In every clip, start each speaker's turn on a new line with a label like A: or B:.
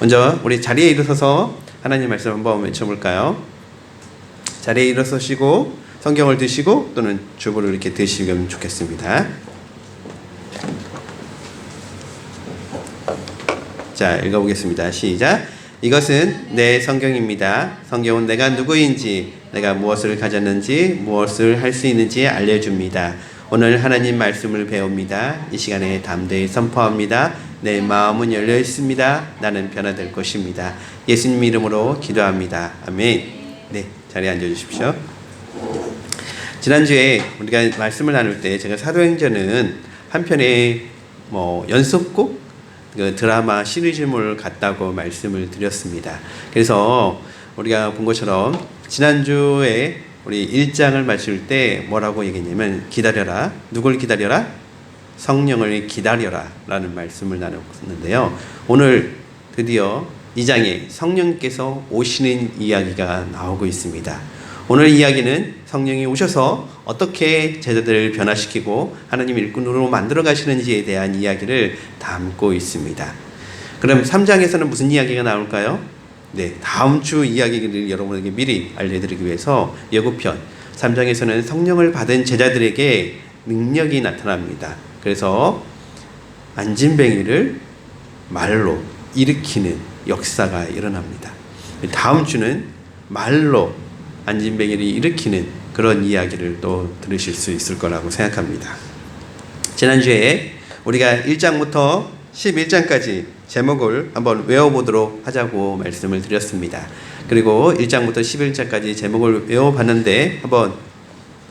A: 먼저 우리 자리에 일어서서 하나님 말씀 한번 외쳐볼까요? 자리에 일어서시고 성경을 드시고 또는 주보를 이렇게 드시면 좋겠습니다. 자, 읽어보겠습니다. 시작. 이것은 내 성경입니다. 성경은 내가 누구인지, 내가 무엇을 가졌는지, 무엇을 할 수 있는지 알려줍니다. 오늘 하나님 말씀을 배웁니다. 이 시간에 담대히 선포합니다. 내 마음은 열려 있습니다. 나는 변화될 것입니다. 예수님 이름으로 기도합니다. 아멘. 네, 자리에 앉아주십시오. 지난주에 우리가 말씀을 나눌 때 제가 사도행전은 한 편의 연속곡 그 드라마 시리즈물 같다고 말씀을 드렸습니다. 그래서 우리가 본 것처럼 지난주에 우리 1장을 마칠 때 뭐라고 얘기했냐면 기다려라. 누굴 기다려라? 성령을 기다려라 라는 말씀을 나눴는데요. 오늘 드디어 2장에 성령께서 오시는 이야기가 나오고 있습니다. 오늘 이야기는 성령이 오셔서 어떻게 제자들을 변화시키고 하나님 일꾼으로 만들어 가시는지에 대한 이야기를 담고 있습니다. 그럼 3장에서는 무슨 이야기가 나올까요? 네, 다음 주 이야기를 여러분에게 미리 알려드리기 위해서 예고편 3장에서는 성령을 받은 제자들에게 능력이 나타납니다. 그래서 안진뱅이를 말로 일으키는 역사가 일어납니다. 다음 주는 말로 안진뱅이를 일으키는 그런 이야기를 또 들으실 수 있을 거라고 생각합니다. 지난주에 우리가 1장부터 11장까지 제목을 한번 외워보도록 하자고 말씀을 드렸습니다. 그리고 1장부터 11장까지 제목을 외워봤는데 한번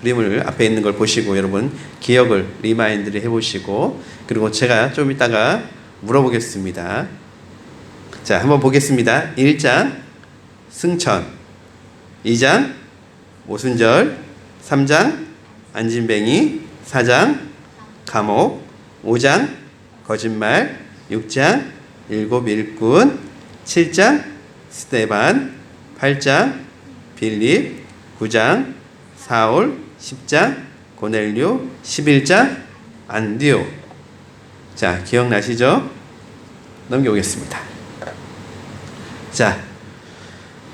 A: 그림을 앞에 있는 걸 보시고 여러분 기억을 리마인드를 해보시고 그리고 제가 좀 이따가 물어보겠습니다. 자, 한번 보겠습니다. 1장 승천, 2장 오순절, 3장 안진뱅이, 4장 감옥, 5장 거짓말, 6장 일곱 일꾼, 7장 스데반, 8장 빌립, 9장 사울, 10장 고넬료, 11장 안디오. 자, 기억나시죠? 넘겨오겠습니다. 자,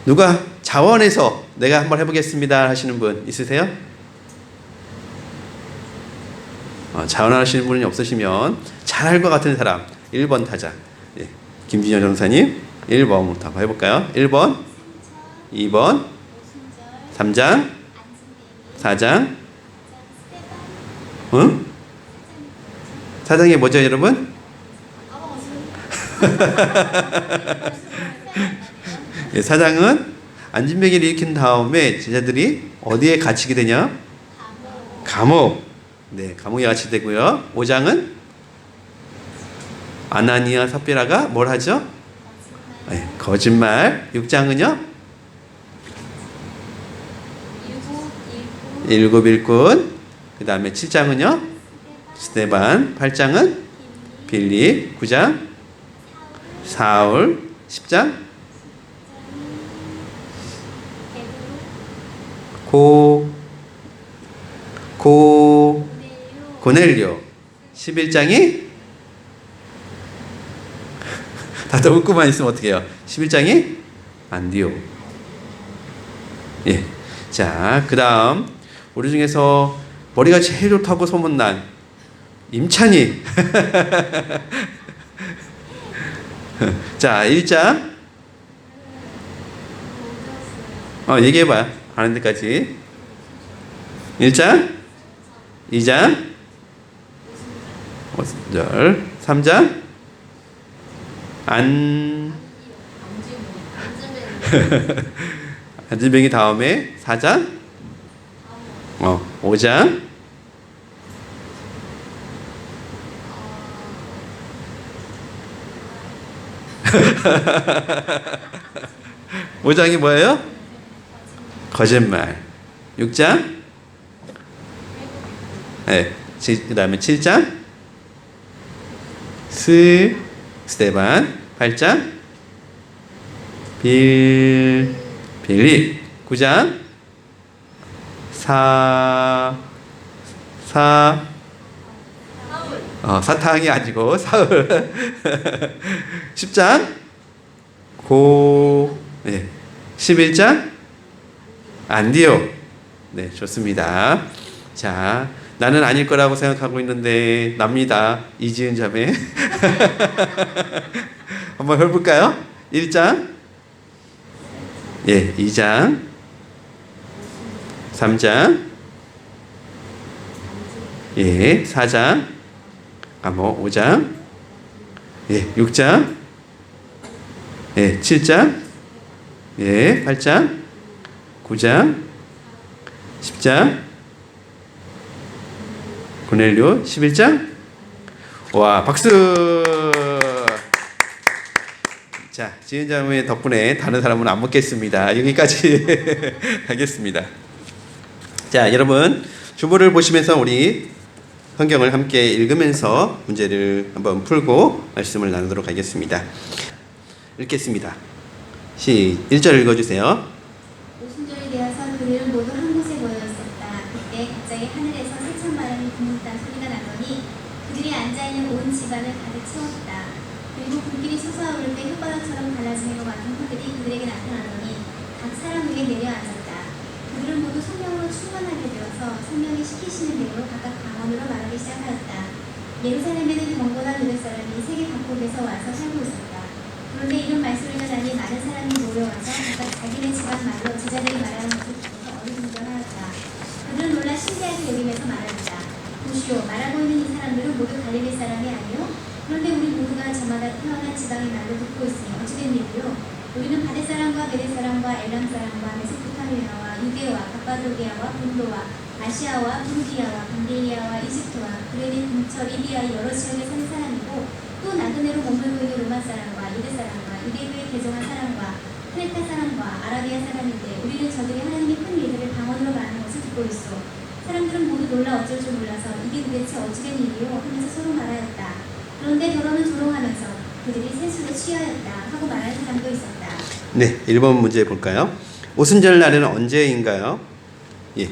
A: 누가 자원해서 내가 한번 해보겠습니다 하시는 분 있으세요? 자원하시는 분이 없으시면 잘할 것 같은 사람 1번 타자. 예, 김진영 전사님 1번부터 한번 해볼까요? 1번 2번 3장 4장 응? 4장이 뭐죠 여러분? 예, 4장은 안진뱅이를 일으킨 다음에 제자들이 어디에 갇히게 되냐? 감옥. 네, 감옥에 갇히게 되고요. 5장은 아나니아 삽비라가 뭘 하죠? 네, 거짓말. 6장은요? 일곱 일꾼. 그 다음에 7장은요? 스데반. 8장은 빌립. 9장 사울. 10장 고넬료. 11장이 다들 웃고만 있으면 어떻게 해요? 11장이 안디오. 예. 자, 그 다음 우리 중에서 머리가 제일 좋다고 소문난 임찬이. 자, 1장 얘기해봐. 하는 데까지 1장 2장 오순절 3장 안진뱅이 다음에 4장 5장 5장이 뭐예요? 거짓말. 6장 네, 그 다음에 7장 스데반. 8장 빌립. 9장 사탕이 아니고 사울. 10장 네. 11장 안 돼요. 네, 좋습니다. 자, 나는 아닐 거라고 생각하고 있는데 납니다. 이지은 자매. 한번 해볼까요? 1장, 2장, 3장, 4장, 5장, 6장, 7장, 8장, 9장, 10장, 고넬료 11장. 와, 박수. 자, 지은 자매 덕분에 다른 사람은 안 먹겠습니다. 여기까지 하겠습니다. 자, 여러분 주보를 보시면서 우리 성경을 함께 읽으면서 문제를 한번 풀고 말씀을 나누도록 하겠습니다. 읽겠습니다. 1절 읽어주세요.
B: 오순절이 되어서 그들은 모두 한 곳에 모여 있었다. 그때 갑자기 하늘에서 세찬 바람이 부는다는 소리가 나더니 그들이 앉아있는 온 집안을 가득 채웠다. 그리고 불길이 솟아오를 때 혓바닥처럼 갈라지는 것 같은 흙들이 그들에게 나타나더니 각 사람 위에 내려앉았다. 그들은 모두 성령으로 충만하게 되어서 성령이 시키시는 대로 각각 방언으로 말하기 시작하였다. 예루살렘에는 경건한 유대 사람이 세계 각국에서 와서 살고 있었다. 그런데 이런 말소리가 나니 많은 사람이 모여와서 각각 자기네 집안 말로 제자들이 말하는 것을 듣고서 어리둥절하였다. 그들은 놀라 신기하게 여기면서 말하였다. 보시오, 말하고 있는 이 사람들은 모두 갈릴리 사람이 아니요? 그런데 우리 모두가 저마다 태어난 지방의 말로 듣고 있으니 어찌된 일이요? 우리는 바데 사람과 메데 사람과 엘람 사람과 메소포타미아와 유대와 갑바도기아와 본도와 아시아와 부르기아와 반데이아와 이집트와 그레네 근처 리비아의 여러 지역에 사는 사람이고 또 나그네로 머물고 있는 로마 사람과 유대 사람과 유대교에 개종한 사람과 크레타 사람과 아라비아 사람인데 우리는 저들이 하나님의 큰 일들을 방언으로 말하는 것을 듣고 있어. 사람들은 모두 놀라 어쩔 줄 몰라서 이게 도대체 어찌된 일이요? 하면서 서로 말하였다. 그런데 더러는 조롱하면서 그들이 세술에 취하였다 하고 말하는 사람도 있었다.
A: 네, 1번 문제 볼까요? 오순절 날에는 언제인가요?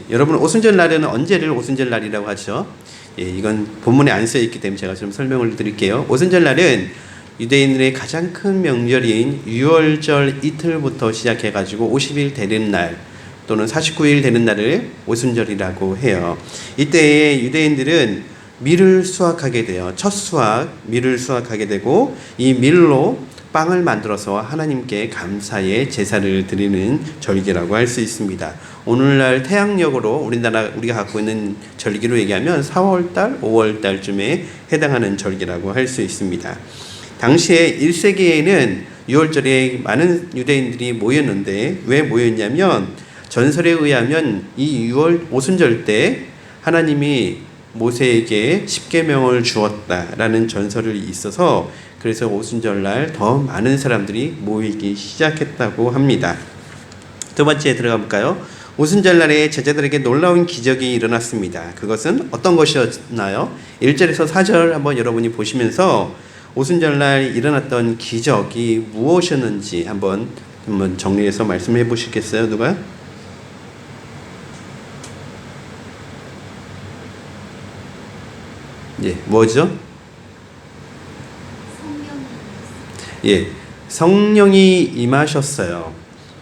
A: 여러분 오순절 날에는 언제를 오순절 날이라고 하죠? 이건 본문에 안 쓰여 있기 때문에 제가 좀 설명을 드릴게요. 오순절 날은 유대인들의 가장 큰 명절인 유월절 이틀부터 시작해가지고 50일 되는 날 또는 49일 되는 날을 오순절이라고 해요. 이때에 유대인들은 밀을 수확하게 돼요. 첫 수확, 밀을 수확하게 되고 이 밀로 빵을 만들어서 하나님께 감사의 제사를 드리는 절기라고 할 수 있습니다. 오늘날 태양력으로 우리가 갖고 있는 절기로 얘기하면 4월달, 5월달쯤에 해당하는 절기라고 할 수 있습니다. 당시에 1세기에는 6월절에 많은 유대인들이 모였는데 왜 모였냐면 전설에 의하면 이 6월 오순절 때 하나님이 모세에게 십계명을 주었다라는 전설이 있어서 그래서 오순절날 더 많은 사람들이 모이기 시작했다고 합니다. 두 번째 들어가 볼까요? 오순절날에 제자들에게 놀라운 기적이 일어났습니다. 그것은 어떤 것이었나요? 1절에서 4절 한번 여러분이 보시면서 오순절날 일어났던 기적이 무엇이었는지 한번 정리해서 말씀해 보시겠어요? 누가? 뭐죠? 성령이 임하셨어요.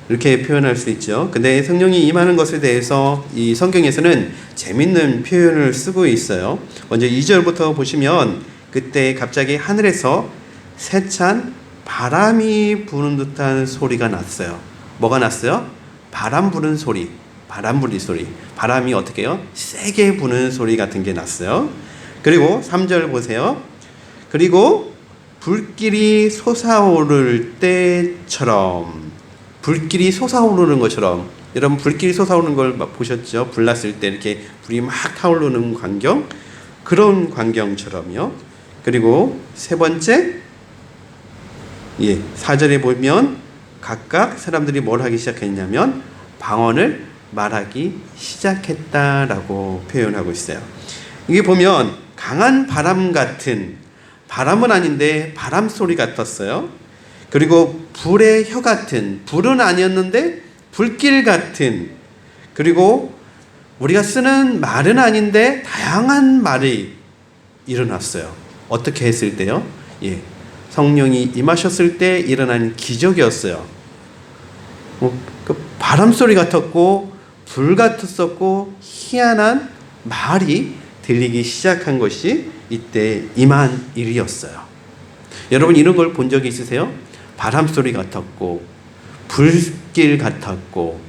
A: 이렇게 표현할 수 있죠. 근데 성령이 임하는 것에 대해서 이 성경에서는 재밌는 표현을 쓰고 있어요. 먼저 2절부터 보시면 그때 갑자기 하늘에서 세찬 바람이 부는 듯한 소리가 났어요. 뭐가 났어요? 바람 부는 소리. 바람 부는 소리. 바람이 어떻게 해요? 세게 부는 소리 같은 게 났어요. 그리고 3절 보세요. 그리고 불길이 솟아오를 때처럼, 불길이 솟아오르는 것처럼, 여러분 불길이 솟아오르는 걸 보셨죠? 불 났을 때 이렇게 불이 막 타오르는 광경, 그런 광경처럼요. 그리고 세 번째, 4절에 보면 각각 사람들이 뭘 하기 시작했냐면 방언을 말하기 시작했다라고 표현하고 있어요. 이게 보면 강한 바람 같은, 바람은 아닌데 바람 소리 같았어요. 그리고 불의 혀 같은, 불은 아니었는데 불길 같은, 그리고 우리가 쓰는 말은 아닌데 다양한 말이 일어났어요. 어떻게 했을 때요? 성령이 임하셨을 때 일어난 기적이었어요. 그 바람 소리 같았고 불 같았었고 희한한 말이 들리기 시작한 것이 이때 임한 일이었어요. 여러분 이런 걸 본 적이 있으세요? 바람 소리 같았고 불길 같았고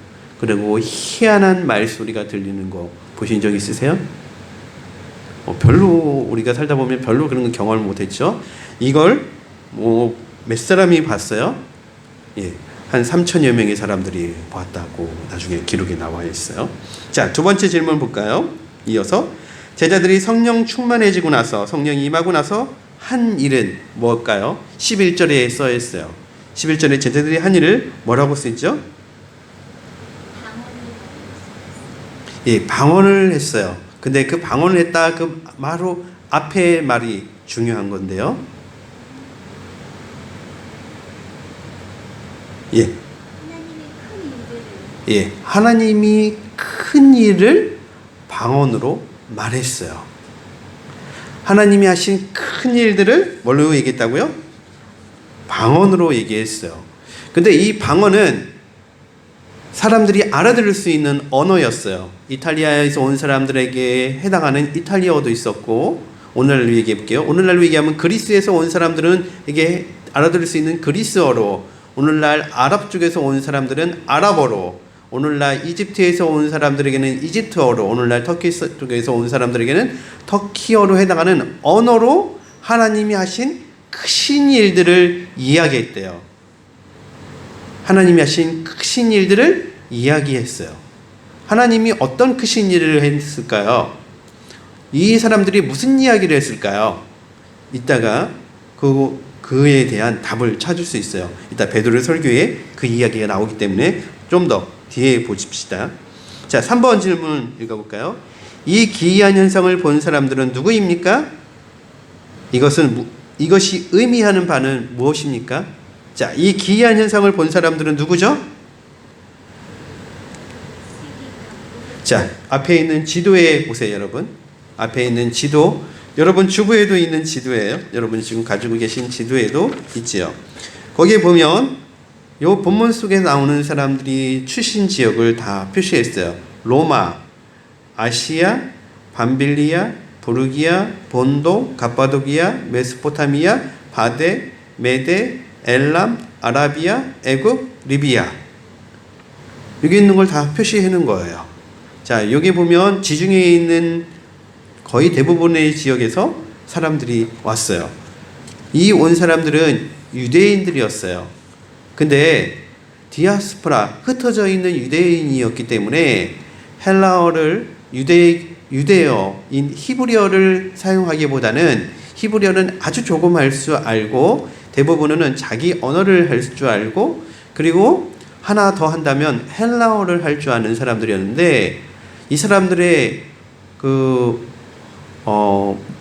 A: 그리고 희한한 말소리가 들리는 거 보신 적 있으세요? 별로 우리가 살다 보면 별로 그런 거 경험을 못했죠. 이걸 몇 사람이 봤어요? 예, 한 3천여 명의 사람들이 봤다고 나중에 기록에 나와 있어요. 자, 두 번째 질문 볼까요? 이어서 제자들이 성령 충만해지고 나서 성령이 임하고 나서 한 일은 뭘까요? 11절에 써 있어요. 11절에 제자들이 한 일을 뭐라고 쓰죠? 예, 방언을 했어요. 근데 그 방언을 했다 그 바로 앞에 말이 중요한 건데요. 예, 하나님이 큰 일을 방언으로 말했어요. 하나님이 하신 큰 일들을 뭘로 얘기했다고요? 방언으로 얘기했어요. 근데 이 방언은 사람들이 알아들을 수 있는 언어였어요. 이탈리아에서 온 사람들에게 해당하는 이탈리아어도 있었고, 오늘날로 얘기해 볼게요. 오늘날로 얘기하면 그리스에서 온 사람들은 이게 알아들을 수 있는 그리스어로, 오늘날 아랍 쪽에서 온 사람들은 아랍어로, 오늘날 이집트에서 온 사람들에게는 이집트어로, 오늘날 터키 쪽에서 온 사람들에게는 터키어로 해당하는 언어로 하나님이 하신 크신 일들을 이야기했대요. 하나님이 하신 크신 일들을 이야기했어요. 하나님이 어떤 크신 일을 했을까요? 이 사람들이 무슨 이야기를 했을까요? 이따가 그에 대한 답을 찾을 수 있어요. 이따 베드로의 설교에 그 이야기가 나오기 때문에 좀 더 뒤에 보십시다. 자, 3번 질문 읽어볼까요? 이 기이한 현상을 본 사람들은 누구입니까? 이것이 의미하는 바는 무엇입니까? 자, 이 기이한 현상을 본 사람들은 누구죠? 자, 앞에 있는 지도에 보세요, 여러분. 앞에 있는 지도, 여러분 주부에도 있는 지도예요. 여러분이 지금 가지고 계신 지도에도 있지요. 거기에 보면 요 본문 속에 나오는 사람들이 출신 지역을 다 표시했어요. 로마, 아시아, 밤빌리아, 부르기아, 본도, 갑바도기아, 메소포타미아, 바데, 메데, 엘람, 아라비아, 애굽, 리비아. 여기 있는 걸 다 표시해 놓은 거예요. 자, 여기 보면 지중해에 있는 거의 대부분의 지역에서 사람들이 왔어요. 이 온 사람들은 유대인들이었어요. 근데 디아스포라, 흩어져 있는 유대인이었기 때문에 헬라어를 유대어인 히브리어를 사용하기보다는 히브리어는 아주 조금 할 줄 알고 대부분은 자기 언어를 할 줄 알고 그리고 하나 더 한다면 헬라어를 할 줄 아는 사람들이었는데 이 사람들의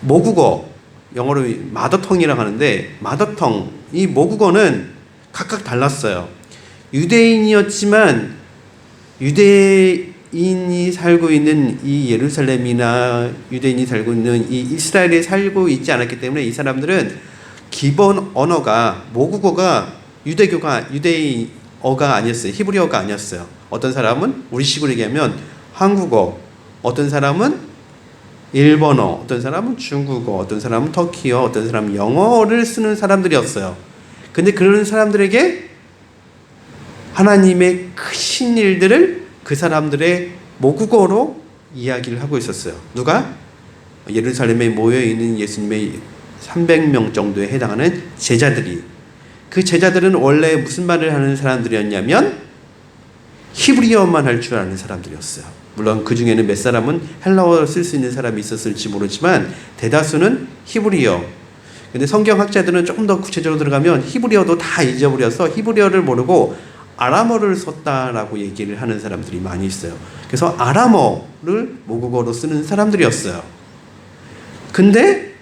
A: 모국어, 영어로 마더텅이라고 하는데 마더텅, 이 모국어는 각각 달랐어요. 유대인이었지만 유대인이 살고 있는 이 예루살렘이나 유대인이 살고 있는 이 이스라엘에 살고 있지 않았기 때문에 이 사람들은 기본 언어가 모국어가 유대인어가 아니었어요. 히브리어가 아니었어요. 어떤 사람은 우리식으로 얘기하면 한국어, 어떤 사람은 일본어, 어떤 사람은 중국어, 어떤 사람은 터키어, 어떤 사람은 영어를 쓰는 사람들이었어요. 근데 그런 사람들에게 하나님의 크신 일들을 그 사람들의 모국어로 이야기를 하고 있었어요. 누가? 예루살렘에 모여있는 예수님의 300명 정도에 해당하는 제자들이. 그 제자들은 원래 무슨 말을 하는 사람들이었냐면 히브리어만 할 줄 아는 사람들이었어요. 물론 그 중에는 몇 사람은 헬라어를 쓸 수 있는 사람이 있었을지 모르지만 대다수는 히브리어. 근데 성경학자들은 조금 더 구체적으로 들어가면 히브리어도 다 잊어버려서 히브리어를 모르고 아람어를 썼다라고 얘기를 하는 사람들이 많이 있어요. 그래서 아람어를 모국어로 쓰는 사람들이었어요. 근데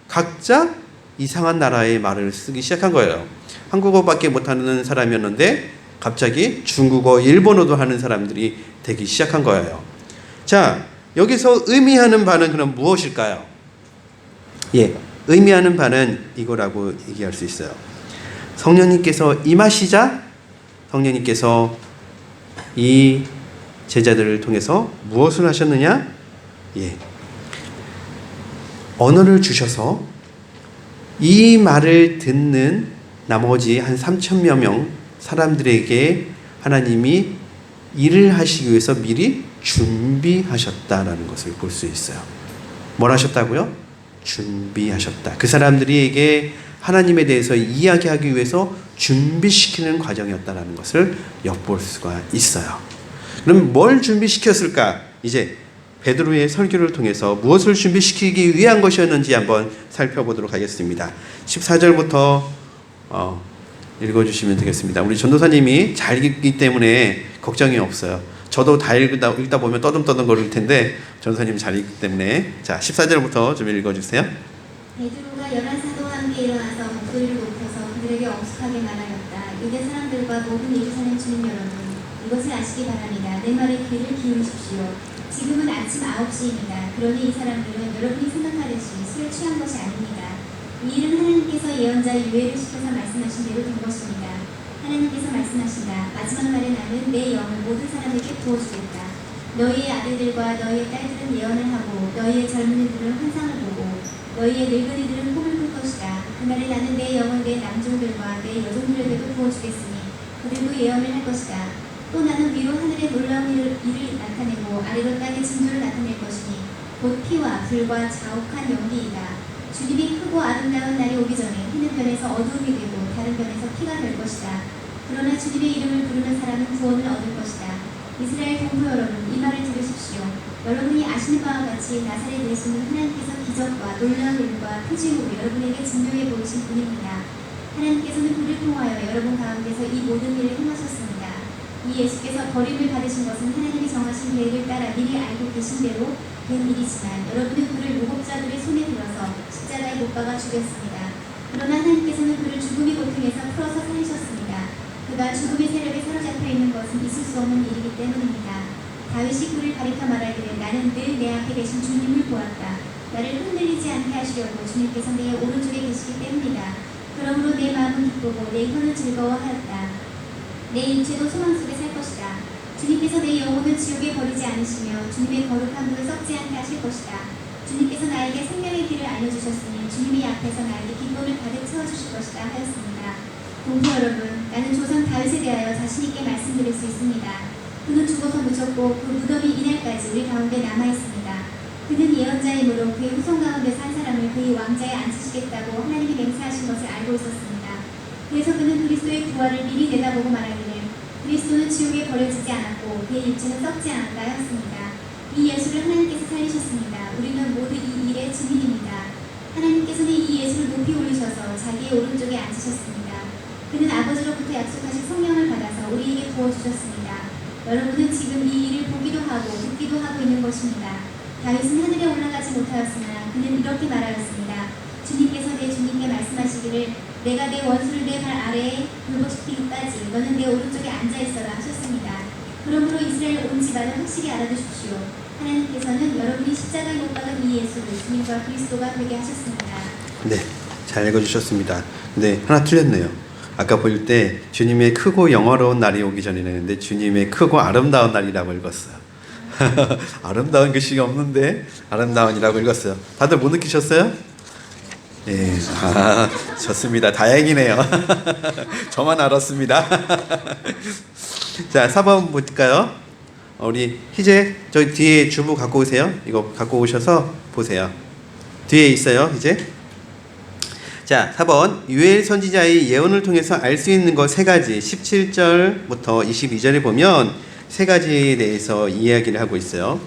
A: 각자 이상한 나라의 말을 쓰기 시작한 거예요. 한국어밖에 못하는 사람이었는데 갑자기 중국어, 일본어도 하는 사람들이 되기 시작한 거예요. 자, 여기서 의미하는 바는 그럼 무엇일까요? 예, 의미하는 바는 이거라고 얘기할 수 있어요. 성령님께서 임하시자 성령님께서 이 제자들을 통해서 무엇을 하셨느냐? 예. 언어를 주셔서 이 말을 듣는 나머지 한 3,000여 명 사람들에게 하나님이 일을 하시기 위해서 미리 준비하셨다라는 것을 볼 수 있어요. 뭘 하셨다고요? 준비하셨다. 그 사람들에게 하나님에 대해서 이야기하기 위해서 준비시키는 과정이었다라는 것을 엿볼 수가 있어요. 그럼 뭘 준비시켰을까? 이제 베드로의 설교를 통해서 무엇을 준비시키기 위한 것이었는지 한번 살펴보도록 하겠습니다. 14절부터 읽어주시면 되겠습니다. 우리 전도사님이 잘 읽기 때문에 걱정이 없어요. 저도 다 읽다 보면 떠듬떠듬 거릴 텐데 전도사님이 잘 읽기 때문에. 자, 14절부터 좀 읽어주세요.
B: 베드로가 11사도와 함께 일어나서 목소리를 높여서 그들에게 엄숙하게 말하였다. 유대 사람들과 모든 예루살렘 주민 여러분, 이것을 아시기 바랍니다. 내 말에 귀를 기울이십시오. 지금은 아침 9시입니다. 그러니 이 사람들은 여러분이 생각하듯이 술에 취한 것이 아닙니다. 이 일은 하나님께서 예언자 유엘을 시켜서 말씀하신 대로 된 것입니다. 하나님께서 말씀하신다. 마지막 날에 나는 내 영을 모든 사람에게 부어주겠다. 너희의 아들들과 너희의 딸들은 예언을 하고 너희의 젊은이들은 환상을 보고 너희의 늙은이들은 꿈을 꿀 것이다. 그날에 나는 내 영을 내 남종들과 내 여종들에게도 부어주겠으니 그들도 예언을 할 것이다. 또 나는 위로 하늘에 놀라운 일을 나타내고 아래로 땅에 징조를 나타낼 것이니 곧 피와 불과 자욱한 연기이다. 주님이 크고 아름다운 날이 오기 전에 해는 변에서 어두움이 되고 다른 변에서 피가 될 것이다. 그러나 주님의 이름을 부르는 사람은 구원을 얻을 것이다. 이스라엘 동포 여러분, 이 말을 들으십시오. 여러분이 아시는 바와 같이 나사렛 예수는 하나님께서 기적과 놀라운 일과 표징으로 여러분에게 증명해 보이신 분입니다. 하나님께서는 그를 통하여 여러분 가운데서 이 모든 일을 행하셨습니다. 이 예수께서 버림을 받으신 것은 하나님이 정하신 계획을 따라 미리 알고 계신 대로 된 일이지만 여러분은 그를 무법자들의 손에 들어서 십자가에 못 박아 죽였습니다. 그러나 하나님께서는 그를 죽음의 고통에서 풀어서 살리셨습니다. 그가 죽음의 세력에 사로잡혀 있는 것은 있을 수 없는 일이기 때문입니다. 다윗이 그를 가리켜 말하기를 나는 늘 내 앞에 계신 주님을 보았다. 나를 흔들리지 않게 하시려고 주님께서 내 오른쪽에 계시기 때문이다. 그러므로 내 마음은 기쁘고 내 혀는 즐거워하였다. 내 육체도 소망 속에 살 것이다. 주님께서 내 영혼을 지옥에 버리지 않으시며 주님의 거룩한 물을 썩지 않게 하실 것이다. 주님께서 나에게 생명의 길을 알려주셨으니 주님의 앞에서 나에게 기쁨을 가득 채워주실 것이다 하였습니다. 동포 여러분, 나는 조상 다윗에 대하여 자신있게 말씀드릴 수 있습니다. 그는 죽어서 묻혔고 그 무덤이 이날까지 우리 가운데 남아있습니다. 그는 예언자이므로 그의 후손 가운데서 한 사람을 그의 왕자에 앉히시겠다고 하나님이 맹세하신 것을 알고 있었습니다. 그래서 그는 그리스도의 부활을 미리 내다보고 말하기를 그리스도는 지옥에 버려지지 않았고 그의 육체는 썩지 않았다 하였습니다. 이 예수를 하나님께서 살리셨습니다. 우리는 모두 이 일의 증인입니다. 하나님께서는 이 예수를 높이 올리셔서 자기의 오른쪽에 앉으셨습니다. 그는 아버지로부터 약속하신 성령을 받아서 우리에게 부어주셨습니다. 여러분은 지금 이 일을 보기도 하고 듣기도 하고 있는 것입니다. 다윗은 하늘에 올라가지 못하였으나 그는 이렇게 말하였습니다. 주님께서 내 주님께 말씀하시기를 내가 내 원수를 내 발 아래에 굴복시키기까지 너는 내 오른쪽에 앉아있어라 하셨습니다. 그러므로 이스라엘 온 집안을 확실히 알아두십시오. 하나님께서는 여러분이 십자가에 못 박은 이 예수를 주님과 그리스도가 되게 하셨습니다.
A: 네, 잘 읽어주셨습니다. 근데 하나 틀렸네요. 아까 볼 때 주님의 크고 영화로운 날이 오기 전에는 근데 주님의 크고 아름다운 날이라고 읽었어요. 아름다운 글씨가 없는데 아름다운이라고 읽었어요. 다들 못 느끼셨어요? 예, 좋습니다. 다행이네요. 저만 알았습니다. 자, 4번 볼까요? 우리 희재, 저 뒤에 주부 갖고 오세요. 이거 갖고 오셔서 보세요. 뒤에 있어요, 희재. 자, 4번 유엘 선지자의 예언을 통해서 알 수 있는 것 세 가지. 17절부터 22절에 보면 세 가지에 대해서 이야기를 하고 있어요.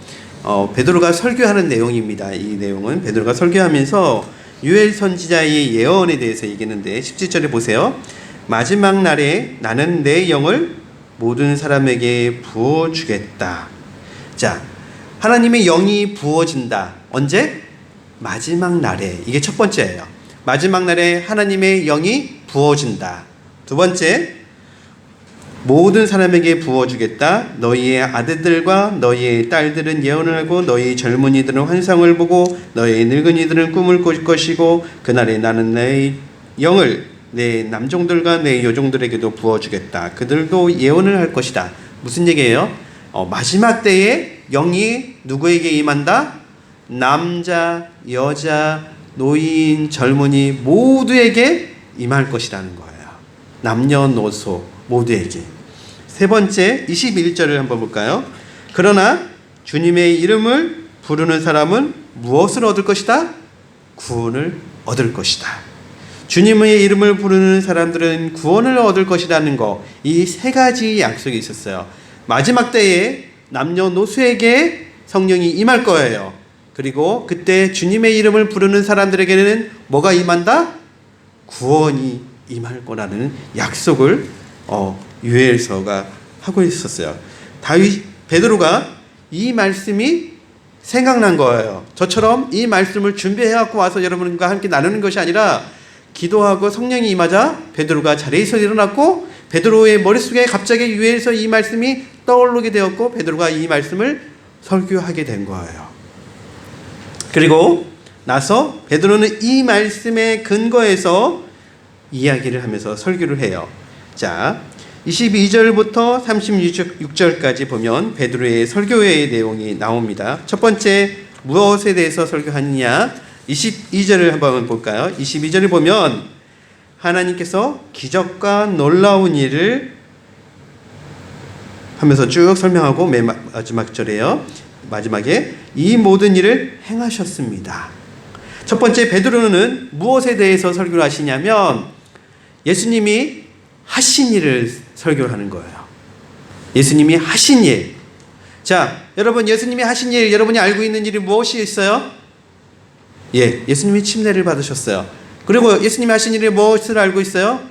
A: 베드로가 설교하는 내용입니다. 이 내용은 베드로가 설교하면서 유엘 선지자의 예언에 대해서 얘기했는데 17절에 보세요. 마지막 날에 나는 내 영을 모든 사람에게 부어주겠다. 자, 하나님의 영이 부어진다. 언제? 마지막 날에. 이게 첫 번째예요. 마지막 날에 하나님의 영이 부어진다. 두 번째, 모든 사람에게 부어주겠다. 너희의 아들들과 너희의 딸들은 예언을 하고 너희 젊은이들은 환상을 보고 너희 늙은이들은 꿈을 꿀 것이고 그날에 나는 내 영을 내 남종들과 내 여종들에게도 부어주겠다. 그들도 예언을 할 것이다. 무슨 얘기예요? 마지막 때에 영이 누구에게 임한다? 남자, 여자, 노인, 젊은이 모두에게 임할 것이라는 거예요. 남녀노소 모두에게. 세 번째 21절을 한번 볼까요? 그러나 주님의 이름을 부르는 사람은 무엇을 얻을 것이다? 구원을 얻을 것이다. 주님의 이름을 부르는 사람들은 구원을 얻을 것이라는 거, 이 세 가지 약속이 있었어요. 마지막 때에 남녀노소에게 성령이 임할 거예요. 그리고 그때 주님의 이름을 부르는 사람들에게는 뭐가 임한다? 구원이 임할 거라는 약속을 요엘서가 하고 있었어요. 베드로가 이 말씀이 생각난 거예요. 저처럼 이 말씀을 준비해갖고 와서 여러분과 함께 나누는 것이 아니라 기도하고 성령이 임하자 베드로가 자리에서 일어났고 베드로의 머릿속에 갑자기 요엘서 이 말씀이 떠오르게 되었고 베드로가 이 말씀을 설교하게 된 거예요. 그리고 나서 베드로는 이 말씀의 근거에서 이야기를 하면서 설교를 해요. 자, 22절부터 36절까지 보면 베드로의 설교의 내용이 나옵니다. 첫 번째 무엇에 대해서 설교하느냐? 22절을 한번 볼까요? 22절을 보면 하나님께서 기적과 놀라운 일을 하면서 쭉 설명하고 맨 마지막 절에요. 마지막에 이 모든 일을 행하셨습니다. 첫 번째 베드로는 무엇에 대해서 설교를 하시냐면 예수님이 하신 일을 설교를 하는 거예요. 예수님이 하신 일. 자, 여러분 예수님이 하신 일, 여러분이 알고 있는 일이 무엇이 있어요? 예수님이 침례를 받으셨어요. 그리고 예수님이 하신 일이 무엇을 알고 있어요?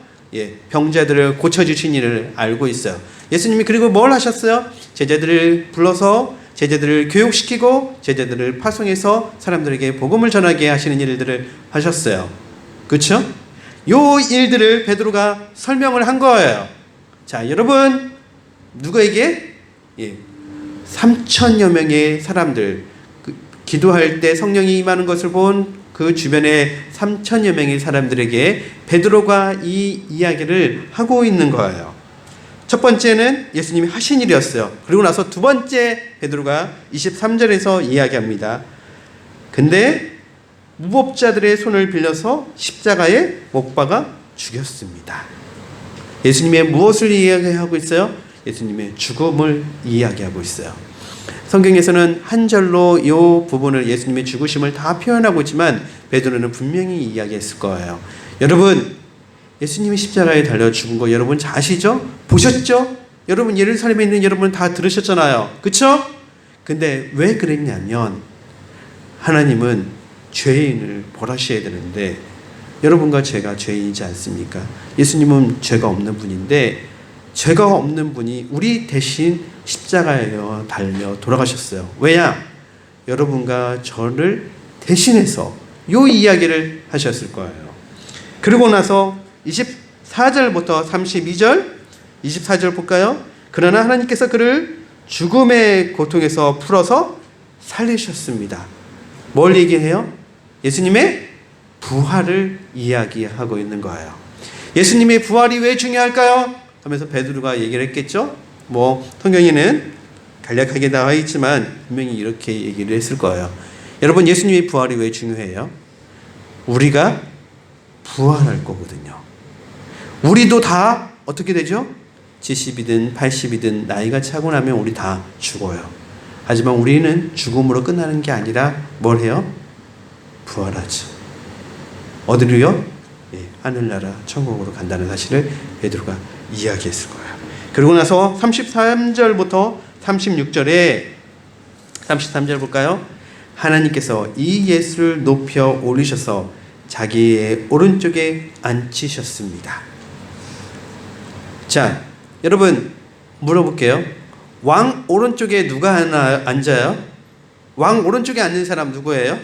A: 병자들을 고쳐주신 일을 알고 있어요. 예수님이 그리고 뭘 하셨어요? 제자들을 불러서 제자들을 교육시키고 제자들을 파송해서 사람들에게 복음을 전하게 하시는 일들을 하셨어요. 그렇죠? 요 일들을 베드로가 설명을 한 거예요. 자, 여러분 누구에게? 3천여 명의 사람들, 기도할 때 성령이 임하는 것을 본 그 주변에 3천여 명의 사람들에게 베드로가 이 이야기를 하고 있는 거예요. 첫 번째는 예수님이 하신 일이었어요. 그리고 나서 두 번째 베드로가 23절에서 이야기합니다. 근데 무법자들의 손을 빌려서 십자가에 못 박아 죽였습니다. 예수님의 무엇을 이야기하고 있어요? 예수님의 죽음을 이야기하고 있어요. 성경에서는 한 절로 이 부분을 예수님의 죽으심을 다 표현하고 있지만 베드로는 분명히 이야기했을 거예요. 여러분 예수님이 십자가에 달려 죽은 거 여러분 잘 아시죠? 보셨죠? 여러분 예루살렘에 있는 여러분 다 들으셨잖아요. 그쵸? 근데 왜 그랬냐면 하나님은 죄인을 벌하셔야 되는데 여러분과 제가 죄인이지 않습니까? 예수님은 죄가 없는 분인데 죄가 없는 분이 우리 대신 십자가에 달려 돌아가셨어요. 왜냐? 여러분과 저를 대신해서 요 이야기를 하셨을 거예요. 그리고 나서 24절부터 32절 24절 볼까요? 그러나 하나님께서 그를 죽음의 고통에서 풀어서 살리셨습니다. 뭘 얘기해요? 예수님의 부활을 이야기하고 있는 거예요. 예수님의 부활이 왜 중요할까요? 하면서 베드로가 얘기를 했겠죠. 성경에는 간략하게 나와 있지만 분명히 이렇게 얘기를 했을 거예요. 여러분 예수님의 부활이 왜 중요해요? 우리가 부활할 거거든요. 우리도 다 어떻게 되죠? 70이든 80이든 나이가 차고 나면 우리 다 죽어요. 하지만 우리는 죽음으로 끝나는 게 아니라 뭘 해요? 부활하죠. 어디로요? 하늘나라 천국으로 간다는 사실을 베드로가 이야기했을 거예요. 그리고 나서 33절부터 36절에 33절 볼까요? 하나님께서 이 예수를 높여 올리셔서 자기의 오른쪽에 앉히셨습니다. 자, 여러분 물어볼게요. 왕 오른쪽에 누가 앉아요? 왕 오른쪽에 앉는 사람 누구예요?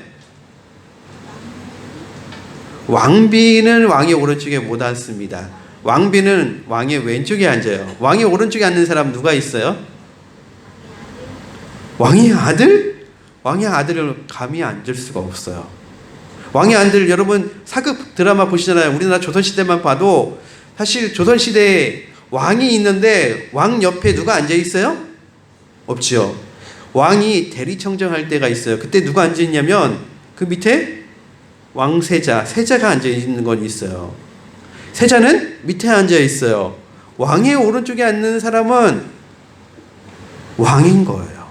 A: 왕비는 왕의 오른쪽에 못 앉습니다. 왕비는 왕의 왼쪽에 앉아요. 왕의 오른쪽에 앉는 사람 누가 있어요? 왕의 아들? 왕의 아들을 감히 앉을 수가 없어요. 왕의 아들, 여러분 사극 드라마 보시잖아요. 우리나라 조선시대만 봐도 사실 조선시대에 왕이 있는데 왕 옆에 누가 앉아 있어요? 없지요. 왕이 대리청정할 때가 있어요. 그때 누가 앉아 있냐면 그 밑에 왕세자, 세자가 앉아 있는 건 있어요. 세자는 밑에 앉아 있어요. 왕의 오른쪽에 앉는 사람은 왕인 거예요.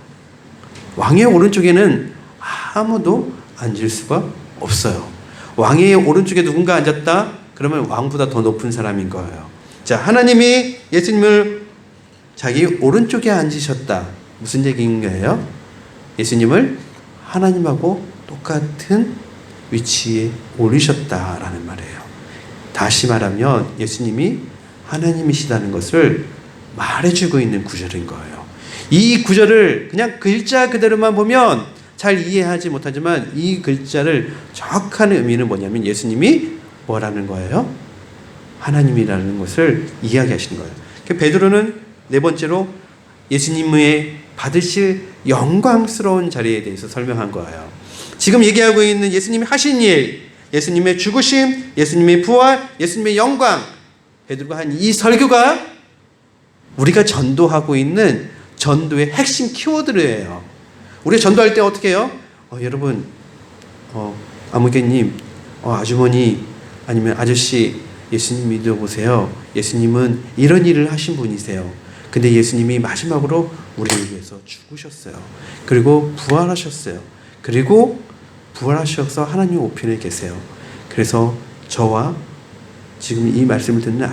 A: 왕의 오른쪽에는 아무도 앉을 수가 없어요. 왕의 오른쪽에 누군가 앉았다? 그러면 왕보다 더 높은 사람인 거예요. 자, 하나님이 예수님을 자기 오른쪽에 앉으셨다. 무슨 얘기인 거예요? 예수님을 하나님하고 똑같은 위치에 올리셨다라는 말이에요. 다시 말하면 예수님이 하나님이시다는 것을 말해주고 있는 구절인 거예요. 이 구절을 그냥 글자 그대로만 보면 잘 이해하지 못하지만 이 글자를 정확한 의미는 뭐냐면 예수님이 뭐라는 거예요? 하나님이라는 것을 이야기하시는 거예요. 베드로는 네 번째로 예수님의 받으실 영광스러운 자리에 대해서 설명한 거예요. 지금 얘기하고 있는 예수님이 하신 일, 예수님의 죽으심, 예수님의 부활, 예수님의 영광, 베드로가 한 이 설교가 우리가 전도하고 있는 전도의 핵심 키워드예요. 우리가 전도할 때 어떻게 해요? 여러분, 아무개님, 아주머니, 아니면 아저씨, 예수님 믿어보세요. 예수님은 이런 일을 하신 분이세요. 근데 예수님이 마지막으로 우리를 위해서 죽으셨어요. 그리고 부활하셨어요. 그리고 부활하셔서 하나님 우편에 계세요. 그래서 저와 지금 이 말씀을 듣는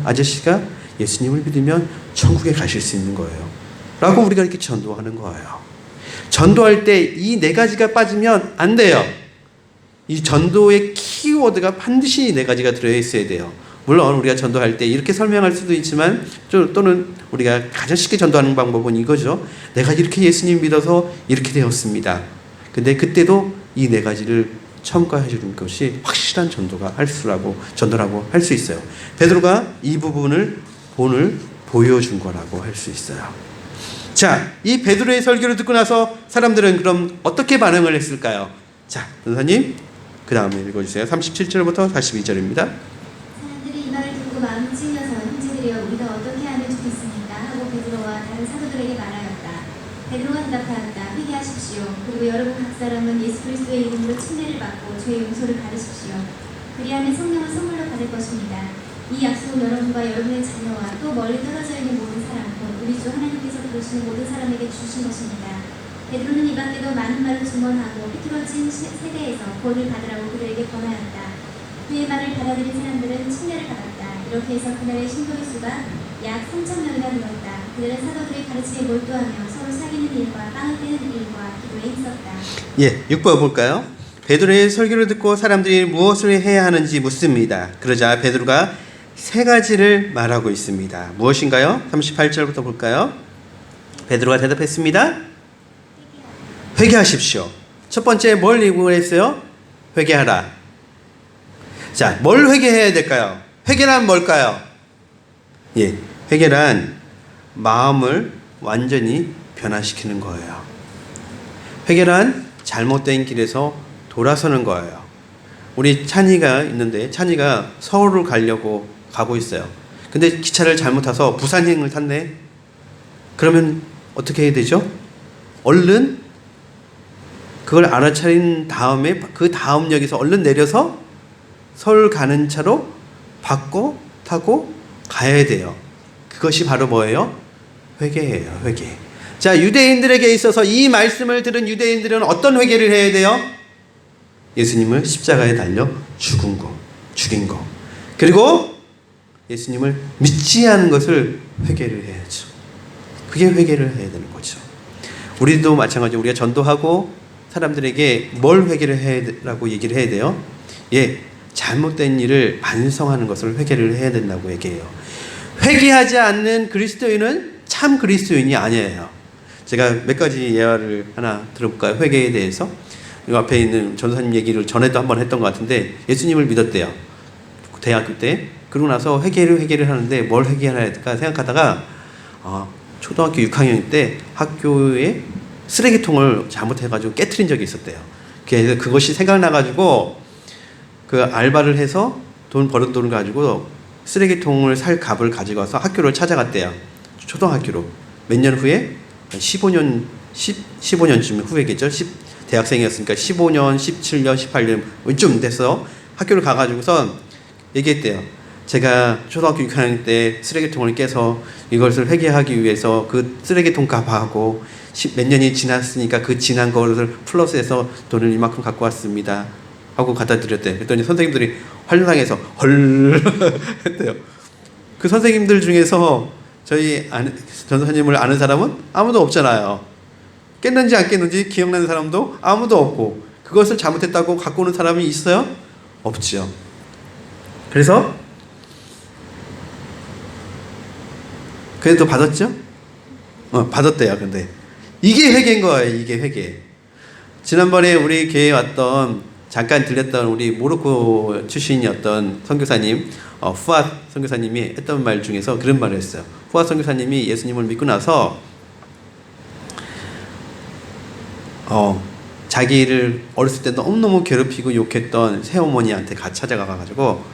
A: 아저씨가 예수님을 믿으면 천국에 가실 수 있는 거예요. 라고 우리가 이렇게 전도하는 거예요. 전도할 때 이 네 가지가 빠지면 안 돼요. 이 전도의 키워드가 반드시 이 네 가지가 들어있어야 돼요. 물론 우리가 전도할 때 이렇게 설명할 수도 있지만 또는 우리가 가장 쉽게 전도하는 방법은 이거죠. 내가 이렇게 예수님 믿어서 이렇게 되었습니다. 근데 그때도 이 네 가지를 첨가해 주는 것이 확실한 전도라고 할 수 있어요. 베드로가 이 부분을 오늘 보여준 거라고 할 수 있어요. 자, 이 베드로의 설교를 듣고 나서 사람들은 그럼 어떻게 반응을 했을까요? 자, 선생님, 그 다음에 읽어주세요. 37절부터 42절입니다.
B: 사람들이 이 말을 듣고 마음이 찔려서 형제들이여 우리가 어떻게 하면 좋겠습니까? 하고 베드로와 다른 사도들에게 말하였다. 베드로가 대답하였다. 회개하십시오. 그리고 여러분 각 사람은 예수 그리스도의 이름으로 침례를 받고 죄의 용서를 받으십시오. 그리하면 성령을 선물로 받을 것입니다. 이 약속은 여러분과 여러분의 자녀와 또 멀리 떨어져 있는 모든 사람, 곧 우리 주 하나님께서 부르시는 모든 사람에게 주신 것입니다. 베드로는 이 밖에도 많은 말을 증언하고 삐뚤어진 세대에서 구원을 받으라고 그들에게 권하였다. 그의 말을 받아들인 사람들은 침례를 받았다. 이렇게 해서 그날의 신도의 수가 약 3,000명이나 되었다. 그들은 사도들의 가르침에 몰두하며 서로 사귀는 일과 빵을 떼는 일과 기도에 힘썼다. 예, 6번 볼까요? 베드로의 설교를 듣고 사람들이 무엇을 해야 하는지 묻습니다. 그러자 베드로가 세 가지를 말하고 있습니다. 무엇인가요? 38절부터 볼까요? 베드로가 대답했습니다. 회개하십시오. 첫 번째 뭘 얘기했어요? 회개하라. 자, 뭘 회개해야 될까요? 회개란 뭘까요? 예, 회개란 마음을 완전히 변화시키는 거예요. 회개란 잘못된 길에서 돌아서는 거예요. 우리 찬이가 있는데 찬이가 서울을 가고 있어요. 근데 기차를 잘못 타서 부산행을 탔네. 그러면 어떻게 해야 되죠? 얼른 그걸 알아차린 다음에 그 다음 역에서 얼른 내려서 서울 가는 차로 바꿔 타고 가야 돼요. 그것이 바로 뭐예요? 회개예요. 회개. 자, 유대인들에게 있어서 이 말씀을 들은 유대인들은 어떤 회개를 해야 돼요? 예수님을 십자가에 달려 죽인 거. 그리고 예수님을 믿지 않은 것을 회개를 해야죠. 그게 회개를 해야 되는 거죠. 우리도 마찬가지로 우리가 전도하고 사람들에게 뭘 회개를 해라고 얘기를 해야 돼요? 예, 잘못된 일을 반성하는 것을 회개를 해야 된다고 얘기해요. 회개하지 않는 그리스도인은 참 그리스도인이 아니에요. 제가 몇 가지 예화를 하나 들어볼까요? 회개에 대해서. 이 앞에 있는 전도사님 얘기를 전에도 한번 했던 것 같은데 예수님을 믿었대요.
A: 대학교 때. 그러고 나서 회개를 하는데 뭘 회개해야 할까 생각하다가 초등학교 6학년 때 학교에 쓰레기통을 잘못해가지고 깨트린 적이 있었대요. 그래서 그것이 생각나가지고 그 알바를 해서 버는 돈을 가지고 쓰레기통을 살 값을 가지고 와서 학교를 찾아갔대요. 초등학교로. 몇 년 후에 15년쯤 후에겠죠. 대학생이었으니까 15년, 17년, 18년 좀 돼서 학교를 가가지고선 얘기했대요. 제가 초등학교 6학년 때 쓰레기통을 깨서 이것을 회개하기 위해서 그 쓰레기통 값하고 몇 년이 지났으니까 그 지난 것을 플러스해서 돈을 이만큼 갖고 왔습니다 하고 갖다 드렸대요. 그랬더니 선생님들이 환상해서 헐 했대요. 그 선생님들 중에서 저희 전도사님을 아는 사람은 아무도 없잖아요. 깼는지 안 깼는지 기억나는 사람도 아무도 없고, 그것을 잘못했다고 갖고 오는 사람이 있어요? 없죠. 그래서 그래도 받았죠? 받았대요. 근데 이게 회개인 거예요. 이게 회개. 지난번에 우리 교회에 왔던, 잠깐 들렸던 우리 모로코 출신이었던 선교사님, 후아 선교사님이 했던 말 중에서 그런 말을 했어요. 후아 선교사님이 예수님을 믿고 나서 자기를 어렸을 때 너무너무 괴롭히고 욕했던 새어머니한테 같이 찾아가가지고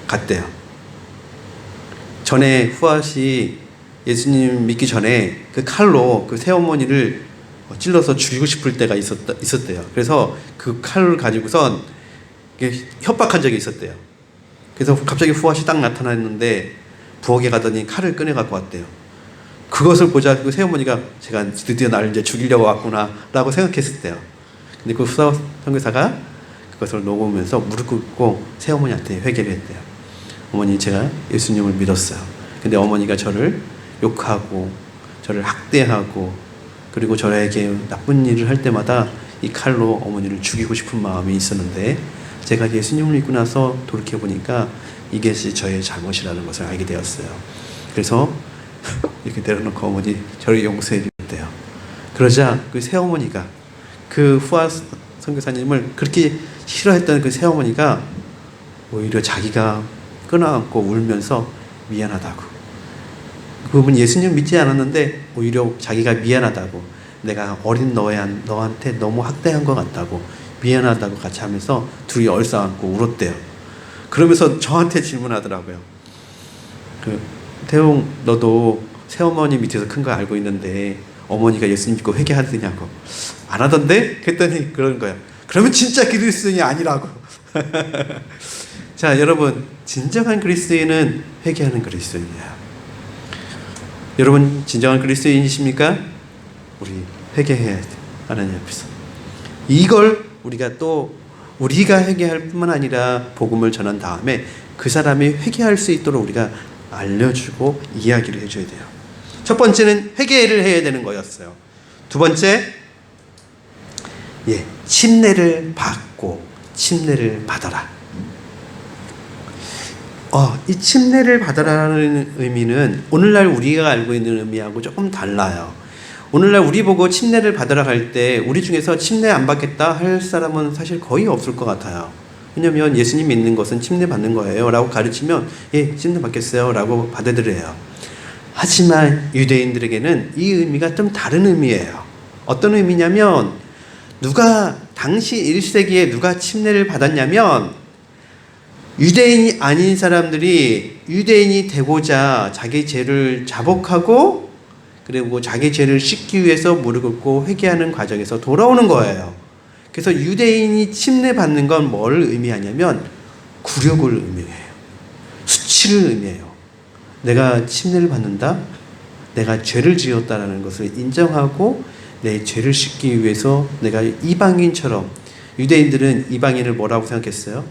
A: 갔대요. 전에 후아씨 예수님 믿기 전에 그 칼로 그 새어머니를 찔러서 죽이고 싶을 때가 있었대요. 그래서 그 칼을 가지고선 협박한 적이 있었대요. 그래서 갑자기 후아씨 딱 나타났는데 부엌에 가더니 칼을 꺼내 갖고 왔대요. 그것을 보자 그 새어머니가 제가 드디어 나를 이제 죽이려고 왔구나 라고 생각했을 때요. 근데 그 후아 선교사가 그것을 녹으면서 무릎 꿇고 새어머니한테 회개를 했대요. 어머니, 제가 예수님을 믿었어요. 근데 어머니가 저를 욕하고 저를 학대하고 그리고 저에게 나쁜 일을 할 때마다 이 칼로 어머니를 죽이고 싶은 마음이 있었는데 제가 예수님을 믿고 나서 돌이켜보니까 이것이 저의 잘못이라는 것을 알게 되었어요. 그래서 이렇게 내려놓고 어머니 저를 용서해 주셨대요. 그러자 그 새어머니가, 그 후아 선교사님을 그렇게 싫어했던 그 새어머니가 오히려 자기가 끊어안고 울면서 미안하다고, 그분은 예수님 믿지 않았는데 오히려 자기가 미안하다고, 내가 어린 너한테 너무 학대한 것 같다고 미안하다고 같이 하면서 둘이 얼싸안고 울었대요. 그러면서 저한테 질문하더라고요. 태용, 너도 새어머니 밑에서 큰 거 알고 있는데 어머니가 예수님 믿고 회개하느냐고. 안 하던데? 그랬더니 그런 거예요. 그러면 진짜 그리스도인이 아니라고. 자, 여러분, 진정한 그리스도인은 회개하는 그리스도인이에요. 여러분, 진정한 그리스도인이십니까? 우리 회개해야 돼, 하나님 앞에서. 이걸 우리가 회개할 뿐만 아니라 복음을 전한 다음에 그 사람이 회개할 수 있도록 우리가 알려주고 이야기를 해줘야 돼요. 첫 번째는 회개를 해야 되는 거였어요. 두 번째, 침례를 받고 침례를 받아라. 이 침례를 받아라는 의미는 오늘날 우리가 알고 있는 의미하고 조금 달라요. 오늘날 우리 보고 침례를 받으라 할 때 우리 중에서 침례 안 받겠다 할 사람은 사실 거의 없을 것 같아요. 왜냐하면 예수님 믿는 것은 침례 받는 거예요 라고 가르치면 침례 받겠어요 라고 받아들여요. 하지만 유대인들에게는 이 의미가 좀 다른 의미예요. 어떤 의미냐면, 당시 1세기에 누가 침례를 받았냐면 유대인이 아닌 사람들이 유대인이 되고자 자기 죄를 자복하고 그리고 자기 죄를 씻기 위해서 무릎 꿇고 회개하는 과정에서 돌아오는 거예요. 그래서 유대인이 침례받는 건 뭘 의미하냐면 굴욕을 의미해요. 수치를 의미해요. 내가 침례를 받는다? 내가 죄를 지었다는 것을 인정하고 내 죄를 씻기 위해서 내가 이방인처럼, 유대인들은 이방인을 뭐라고 생각했어요?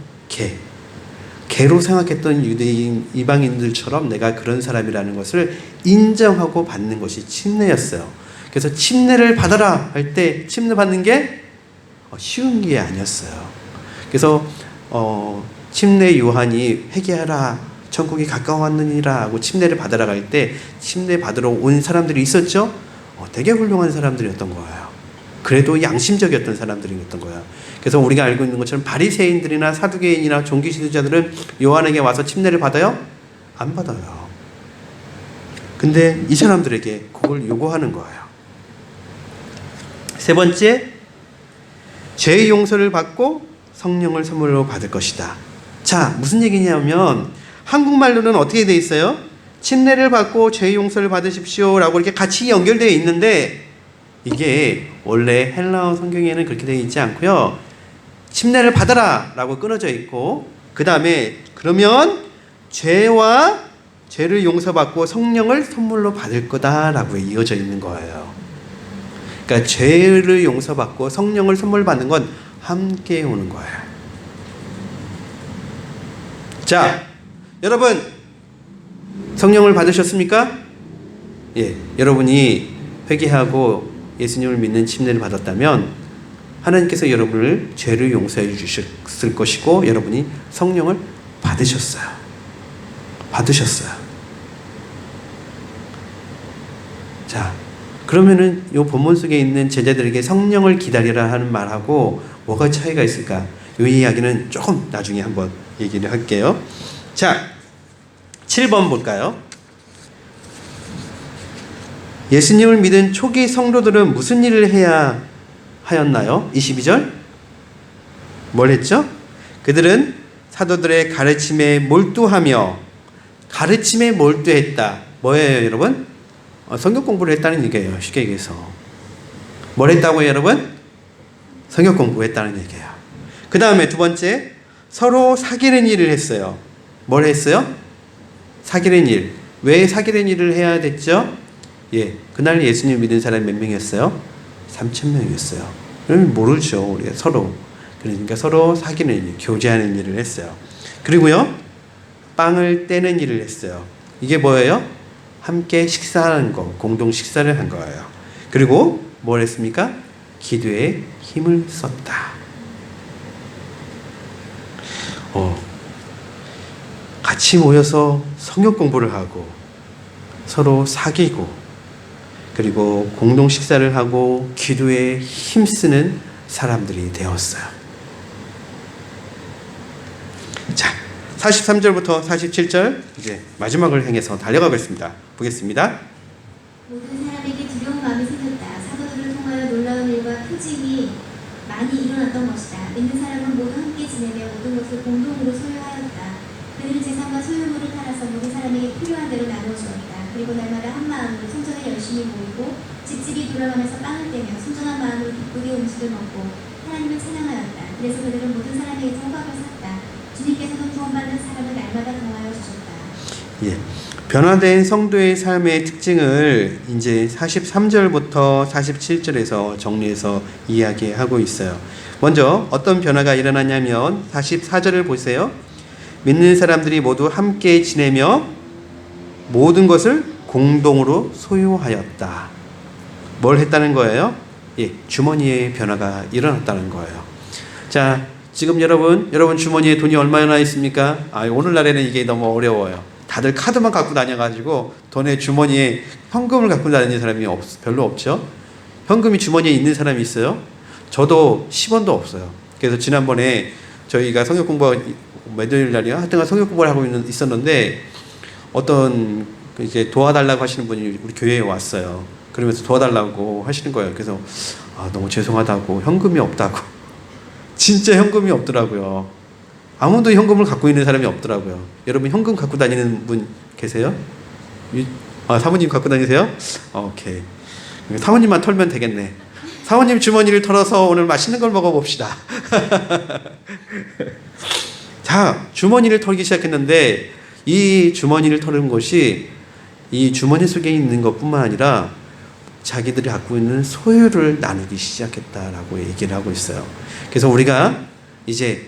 A: 개로 생각했던 유대인 이방인들처럼 내가 그런 사람이라는 것을 인정하고 받는 것이 침례였어요. 그래서 침례를 받아라 할 때 침례 받는 게 쉬운 게 아니었어요. 그래서 침례 요한이 회개하라 천국이 가까웠느니라 하고 침례를 받으러 갈 때 침례 받으러 온 사람들이 있었죠. 되게 훌륭한 사람들이었던 거예요. 그래도 양심적이었던 사람들이었던 거야. 그래서 우리가 알고 있는 것처럼 바리새인들이나 사두개인이나 종교 지도자들은 요한에게 와서 침례를 받아요? 안 받아요. 근데 이 사람들에게 그걸 요구하는 거예요. 세 번째, 죄의 용서를 받고 성령을 선물로 받을 것이다. 자, 무슨 얘기냐면 한국말로는 어떻게 돼 있어요? 침례를 받고 죄의 용서를 받으십시오 라고 이렇게 같이 연결되어 있는데, 이게 원래 헬라어 성경에는 그렇게 되어 있지 않고요. 침례를 받아라 라고 끊어져 있고, 그 다음에 그러면 죄를 용서받고 성령을 선물로 받을 거다 라고 이어져 있는 거예요. 그러니까 죄를 용서받고 성령을 선물 받는 건 함께 오는 거예요. 자, 여러분 성령을 받으셨습니까? 예, 여러분이 회개하고 예수님을 믿는 침례를 받았다면 하나님께서 여러분을 죄를 용서해 주셨을 것이고, 여러분이 성령을 받으셨어요. 자, 그러면은 이 본문 속에 있는 제자들에게 성령을 기다리라 하는 말하고 뭐가 차이가 있을까? 이 이야기는 조금 나중에 한번 얘기를 할게요. 자, 7번 볼까요? 예수님을 믿은 초기 성도들은 무슨 일을 해야 하였나요? 22절 뭘 했죠? 그들은 사도들의 가르침에 몰두하며, 가르침에 몰두했다. 뭐예요 여러분? 성경 공부를 했다는 얘기예요. 쉽게 얘기해서 뭘 했다고요 여러분? 성경 공부했다는 얘기예요. 그 다음에 두 번째, 서로 사귀는 일을 했어요. 뭘 했어요? 사귀는 일. 왜 사귀는 일을 해야 됐죠? 예, 그날 예수님 믿은 사람이 몇 명이었어요? 3,000명이었어요. 모르죠 우리가 서로. 그러니까 서로 사귀는 일, 교제하는 일을 했어요. 그리고요, 빵을 떼는 일을 했어요. 이게 뭐예요? 함께 식사하는 거, 공동 식사를 한 거예요. 그리고 뭘 했습니까? 기도에 힘을 썼다. 같이 모여서 성경 공부를 하고 서로 사귀고 그리고 공동 식사를 하고 기도에 힘쓰는 사람들이 되었어요. 자, 43절부터 47절 이제 마지막을 향해서 달려가겠습니다. 보겠습니다.
B: 모든 사람에게 두려운 마음이 생겼다. 사도들을 통하여 놀라운 일과 표징이 많이 일어났던 것이다. 믿는 사람은 모두 함께 지내며 모든 것을 공동으로 소유하였다. 그들은 재산과 소유물을 팔아서 모든 사람에게 필요한 대로 나누어 주었다. 그리고 날마다 한 마음으로 성전에 열심히 모이고 집집이 돌아가면서 빵을 떼며 순전한 마음으로 기쁘게 음식을 먹고 하나님을 찬양하였다. 그래서 그들은 모든 사람에게서 호박을 샀다. 주님께서는 구원받는 사람을 날마다 더하여 주셨다.
A: 예, 변화된 성도의 삶의 특징을 이제 43절부터 47절에서 정리해서 이야기하고 있어요. 먼저 어떤 변화가 일어나냐면 44절을 보세요. 믿는 사람들이 모두 함께 지내며 모든 것을 공동으로 소유하였다. 뭘 했다는 거예요? 예, 주머니에 변화가 일어났다는 거예요. 자, 지금 여러분 주머니에 돈이 얼마나 있습니까? 오늘날에는 이게 너무 어려워요. 다들 카드만 갖고 다녀가지고 돈에 주머니에 현금을 갖고 다니는 사람이 별로 없죠. 현금이 주머니에 있는 사람이 있어요? 저도 10원도 없어요. 그래서 지난번에 저희가 성경 공부 매일 날이요. 하여튼 성경 공부를 하고 있었는데 어떤 이제 도와달라고 하시는 분이 우리 교회에 왔어요. 그러면서 도와달라고 하시는 거예요. 그래서 너무 죄송하다고, 현금이 없다고. 진짜 현금이 없더라고요. 아무도 현금을 갖고 있는 사람이 없더라고요. 여러분 현금 갖고 다니는 분 계세요? 사모님 갖고 다니세요? 오케이. 사모님만 털면 되겠네. 사모님 주머니를 털어서 오늘 맛있는 걸 먹어봅시다. 자, 주머니를 털기 시작했는데 이 주머니를 털은 것이 이 주머니 속에 있는 것뿐만 아니라 자기들이 갖고 있는 소유를 나누기 시작했다라고 얘기를 하고 있어요. 그래서 우리가 이제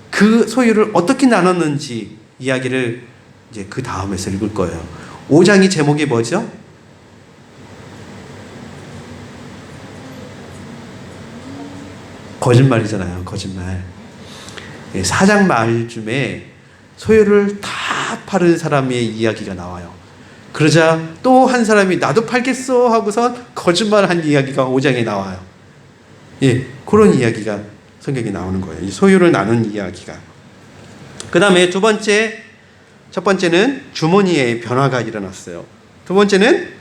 A: 그 소유를 어떻게 나눴는지 이야기를 이제 그 다음에서 읽을 거예요. 5장이 제목이 뭐죠? 거짓말이잖아요. 거짓말. 4장 말쯤에 소유를 다 파는 사람의 이야기가 나와요. 그러자 또 한 사람이 나도 팔겠어 하고서 거짓말한 이야기가 5장에 나와요. 예, 그런 이야기가 성경에 나오는 거예요. 이 소유를 나눈 이야기가. 그 다음에 첫 번째는 주머니의 변화가 일어났어요. 두 번째는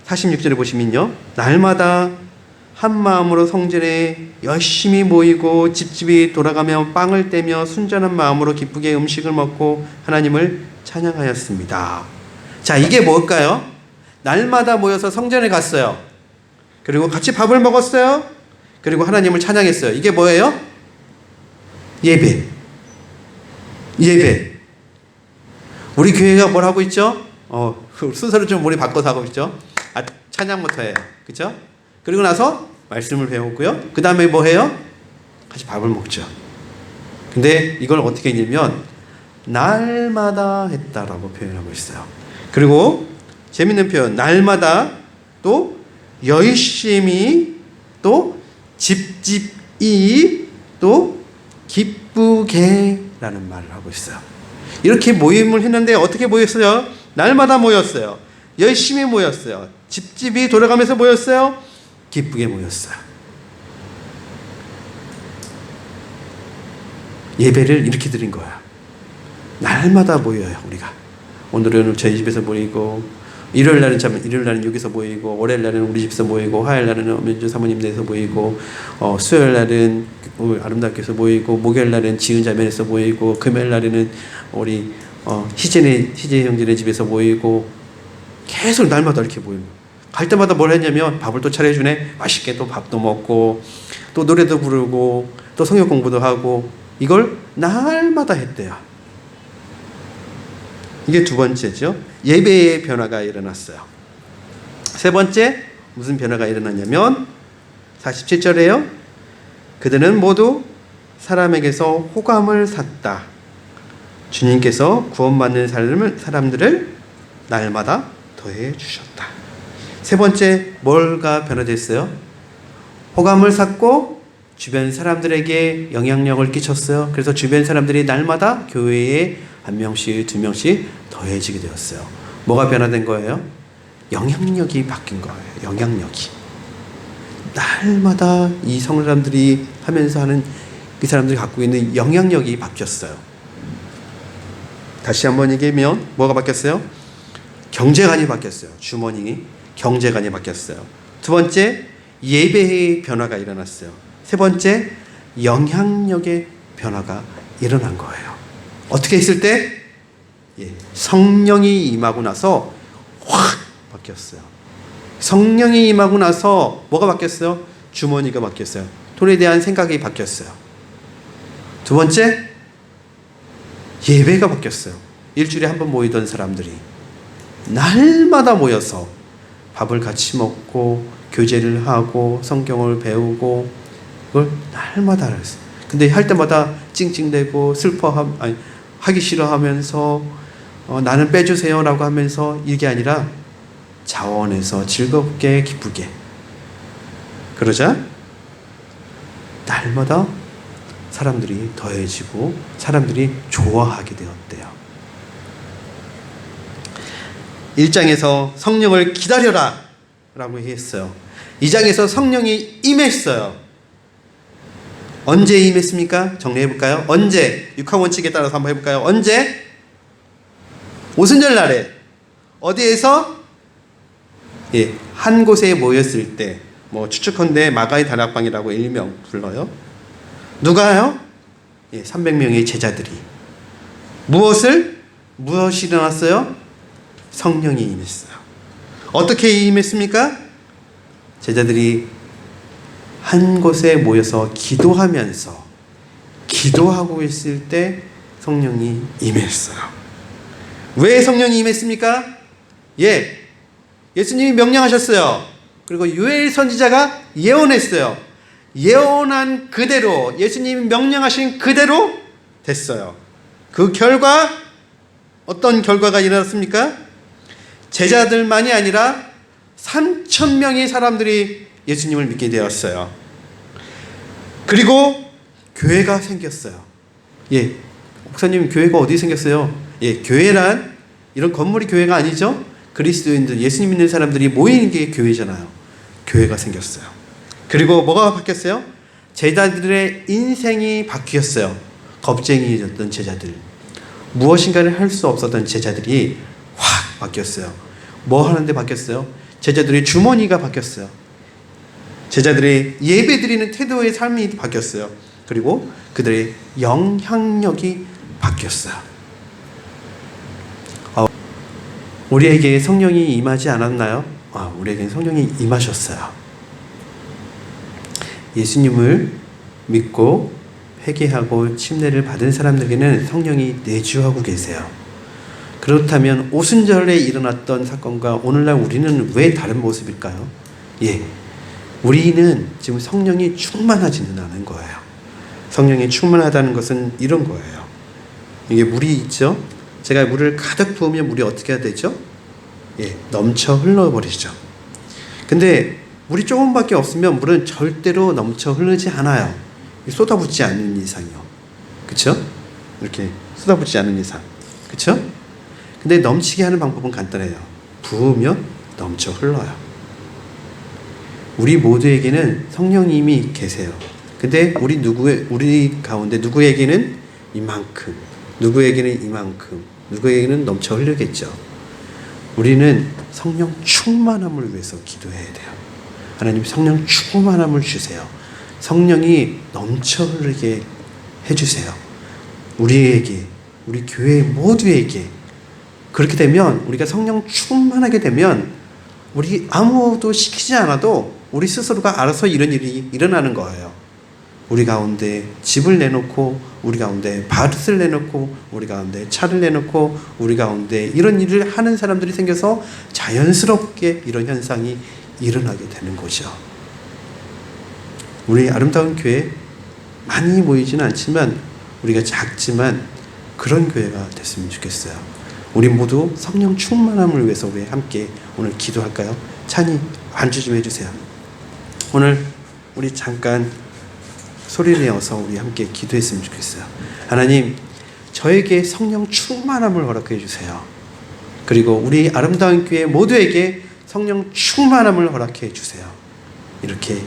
A: 46절에 보시면요, 날마다 한 마음으로 성전에 열심히 모이고 집집이 돌아가며 빵을 떼며 순전한 마음으로 기쁘게 음식을 먹고 하나님을 찬양하였습니다. 자, 이게 뭘까요? 날마다 모여서 성전에 갔어요. 그리고 같이 밥을 먹었어요. 그리고 하나님을 찬양했어요. 이게 뭐예요? 예배. 우리 교회가 뭘 하고 있죠? 순서를 좀 우리 바꿔서 하고 있죠? 찬양부터 해요. 그죠? 그리고 나서 말씀을 배우고요. 그 다음에 뭐 해요? 같이 밥을 먹죠. 근데 이걸 어떻게 읽냐면 날마다 했다라고 표현하고 있어요. 그리고 재밌는 표현, 날마다 또 열심히 또 집집이 또 기쁘게 라는 말을 하고 있어요. 이렇게 모임을 했는데 어떻게 모였어요? 날마다 모였어요. 열심히 모였어요. 집집이 돌아가면서 모였어요. 기쁘게 모였어요. 예배를 이렇게 드린 거야. 날마다 모여요, 우리가. 오늘은 저희 집에서 모이고, 일요일 날은 여기서 모이고, 월요일 날은 우리 집에서 모이고, 화요일 날은 민주 사모님 댁에서 모이고, 수요일 날은 아름답게서 모이고, 목요일 날은 지은 자매에서 모이고, 금요일 날에는 우리 희재 형제네 집에서 모이고, 계속 날마다 이렇게 모입니다. 갈 때마다 뭘 했냐면 밥을 또 차려주네. 맛있게 또 밥도 먹고, 또 노래도 부르고, 또 성경 공부도 하고, 이걸 날마다 했대요. 이게 두 번째죠. 예배의 변화가 일어났어요. 세 번째, 무슨 변화가 일어났냐면 47절에요. 그들은 모두 사람에게서 호감을 샀다. 주님께서 구원받는 사람들을 날마다 더해 주셨다. 세 번째, 뭐가 변화됐어요? 호감을 샀고 주변 사람들에게 영향력을 끼쳤어요. 그래서 주변 사람들이 날마다 교회에 한 명씩, 두 명씩 더해지게 되었어요. 뭐가 변화된 거예요? 영향력이 바뀐 거예요. 영향력이. 날마다 이 사람들이 하면서 하는 그 사람들이 갖고 있는 영향력이 바뀌었어요. 다시 한번 얘기하면 뭐가 바뀌었어요? 경제관이 바뀌었어요. 주머니, 경제관이 바뀌었어요. 두 번째, 예배의 변화가 일어났어요. 세 번째, 영향력의 변화가 일어난 거예요. 어떻게 했을 때? 성령이 임하고 나서 확 바뀌었어요. 성령이 임하고 나서 뭐가 바뀌었어요? 주머니가 바뀌었어요. 돈에 대한 생각이 바뀌었어요. 두 번째, 예배가 바뀌었어요. 일주일에 한 번 모이던 사람들이 날마다 모여서 밥을 같이 먹고 교제를 하고 성경을 배우고 그걸 날마다 했어요. 근데 할 때마다 찡찡대고 하기 싫어하면서 나는 빼주세요라고 하면서 이게 아니라 자원해서 즐겁게 기쁘게 그러자 날마다 사람들이 더해지고 사람들이 좋아하게 되었대요. 1장에서 성령을 기다려라 라고 했어요. 2장에서 성령이 임했어요. 언제 임했습니까? 정리해볼까요? 언제? 육하원칙에 따라서 한번 해볼까요? 언제? 오순절 날에 어디에서? 한 곳에 모였을 때, 추측컨대 마가의 다락방이라고 일명 불러요. 누가요? 300명의 제자들이. 무엇이 일어났어요? 성령이 임했어요. 어떻게 임했습니까? 제자들이 한 곳에 모여서 기도하고 있을 때 성령이 임했어요. 왜 성령이 임했습니까? 예수님이 명령하셨어요. 그리고 요엘 선지자가 예언했어요. 예언한 그대로, 예수님이 명령하신 그대로 됐어요. 그 결과 어떤 결과가 일어났습니까? 제자들만이 아니라 3,000명의 사람들이 예수님을 믿게 되었어요. 그리고 교회가 생겼어요. 목사님, 교회가 어디 생겼어요? 교회란 이런 건물이 교회가 아니죠. 그리스도인들, 예수님 믿는 사람들이 모이는 게 교회잖아요. 교회가 생겼어요. 그리고 뭐가 바뀌었어요? 제자들의 인생이 바뀌었어요. 겁쟁이였던 제자들, 무엇인가를 할 수 없었던 제자들이 확 바뀌었어요. 뭐 하는데 바뀌었어요? 제자들의 주머니가 바뀌었어요. 제자들의 예배드리는 태도의 삶이 바뀌었어요. 그리고 그들의 영향력이 바뀌었어요. 우리에게 성령이 임하지 않았나요? 우리에게 성령이 임하셨어요. 예수님을 믿고 회개하고 침례를 받은 사람들에게는 성령이 내주하고 계세요. 그렇다면 오순절에 일어났던 사건과 오늘날 우리는 왜 다른 모습일까요? 우리는 지금 성령이 충만하지는 않은 거예요. 성령이 충만하다는 것은 이런 거예요. 이게 물이 있죠? 제가 물을 가득 부으면 물이 어떻게 해야 되죠? 넘쳐 흘러버리죠. 근데 물이 조금밖에 없으면 물은 절대로 넘쳐 흐르지 않아요. 쏟아붓지 않는 이상이요. 그쵸? 이렇게 쏟아붓지 않는 이상. 그쵸? 근데 넘치게 하는 방법은 간단해요. 부으면 넘쳐 흘러요. 우리 모두에게는 성령님이 계세요. 근데 우리 가운데 누구에게는 이만큼, 누구에게는 이만큼, 누구에게는 넘쳐 흐르겠죠. 우리는 성령 충만함을 위해서 기도해야 돼요. 하나님 성령 충만함을 주세요. 성령이 넘쳐 흐르게 해주세요. 우리에게, 우리 교회 모두에게. 그렇게 되면, 우리가 성령 충만하게 되면 우리 아무도 시키지 않아도 우리 스스로가 알아서 이런 일이 일어나는 거예요. 우리 가운데 집을 내놓고, 우리 가운데 밭을 내놓고, 우리 가운데 차를 내놓고, 우리 가운데 이런 일을 하는 사람들이 생겨서 자연스럽게 이런 현상이 일어나게 되는 거죠. 우리 아름다운 교회 많이 모이지는 않지만, 우리가 작지만 그런 교회가 됐으면 좋겠어요. 우리 모두 성령 충만함을 위해서 우리 함께 오늘 기도할까요? 찬이 반주 좀 해주세요. 오늘 우리 잠깐 소리를 내어서 우리 함께 기도했으면 좋겠어요. 하나님, 저에게 성령 충만함을 허락해 주세요. 그리고 우리 아름다운 교회 모두에게 성령 충만함을 허락해 주세요. 이렇게